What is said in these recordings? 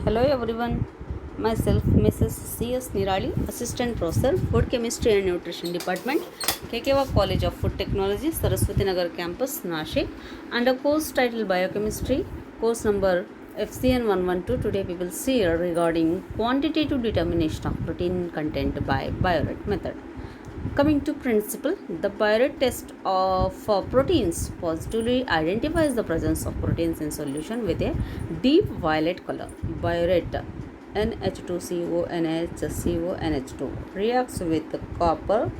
Hello everyone, myself Mrs. C.S. Nirali, Assistant Professor, Food Chemistry and Nutrition Department, KKV College of Food Technology, Saraswati Nagar Campus, Nashik, and a course titled Biochemistry, course number FCN 112. Today we will see regarding quantitative determination of protein content by Biuret method. Coming to principle, the Biuret test for proteins positively identifies the presence of proteins in solution with a deep violet color. Biuret NH2CO, NHCO, NH2 reacts with copper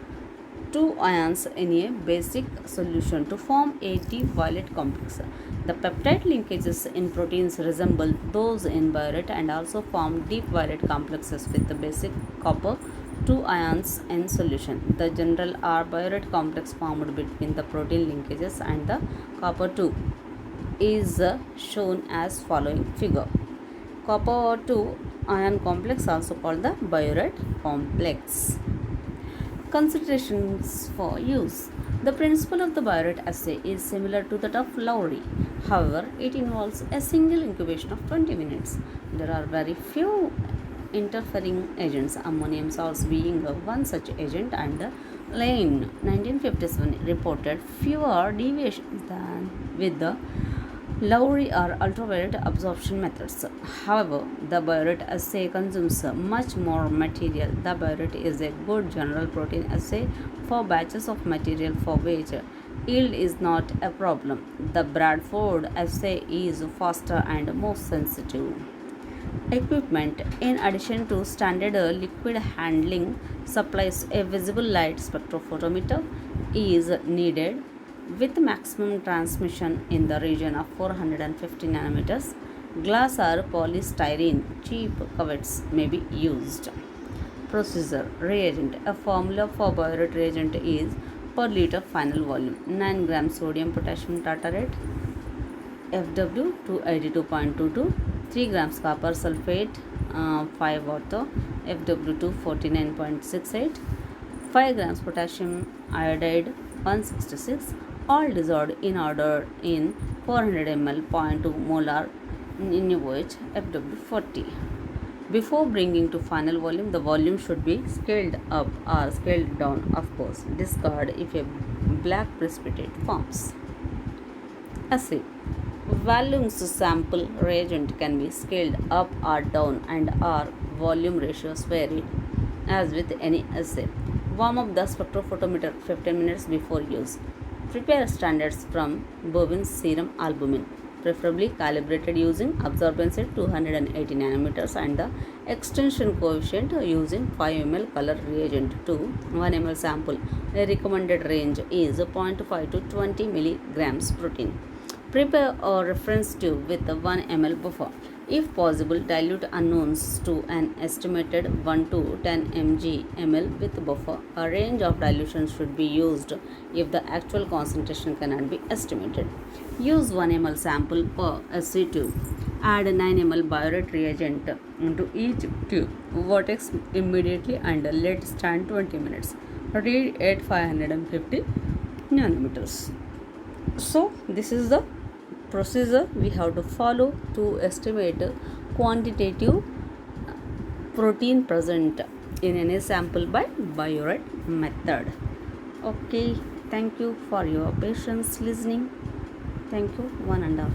2 ions in a basic solution to form a deep violet complex. The peptide linkages in proteins resemble those in Biuret and also form deep violet complexes with the basic copper 2 ions in solution. The general R Biuret complex formed between the protein linkages and the copper 2 is shown as following figure. Copper 2 ion complex, also called the Biuret complex. Considerations for use. The principle of the Biuret assay is similar to that of Lowry. However, it involves a single incubation of 20 minutes. There are very few interfering agents, ammonium salts being one such agent, and Lane 1957 reported fewer deviations than with the Lowry or ultraviolet absorption methods. However, the Biuret assay consumes much more material. The Biuret is a good general protein assay for batches of material for which yield is not a problem. The Bradford assay is faster and more sensitive. Equipment. In addition to standard liquid handling supplies, a visible light spectrophotometer is needed with maximum transmission in the region of 450 nanometers. Glass or polystyrene cheap cuvettes may be used. Procedure. Reagent. A formula for Biuret reagent is per liter final volume 9 grams sodium potassium tartarate FW 282.22, 3 grams copper sulfate 5 ortho FW 249.68, 5 grams potassium iodide 166, all dissolved in order in 400 ml 0.2 molar NaOH FW40. Before bringing to final volume, the volume should be scaled up or scaled down, of course. Discard if a black precipitate forms. Assay. Volumes sample reagent can be scaled up or down and our volume ratios varied as with any assay. Warm up the spectrophotometer 15 minutes before use. Prepare standards from bovine serum albumin, preferably calibrated using absorbency 280 nanometers and the extension coefficient using 5 ml color reagent to 1 ml sample. A recommended range is 0.5 to 20 milligrams protein. Prepare a reference tube with a 1 ml buffer. If possible, dilute unknowns to an estimated 1 to 10 ml with buffer. A range of dilution should be used if the actual concentration cannot be estimated. Use 1 ml sample per assay tube. Add 9 ml Biuret reagent into each tube. Vortex immediately and let stand 20 minutes. Read at 550 nanometers. So, this is the procedure we have to follow to estimate quantitative protein present in any sample by Biuret method. Okay, thank you for your patience listening. Thank you, one and all.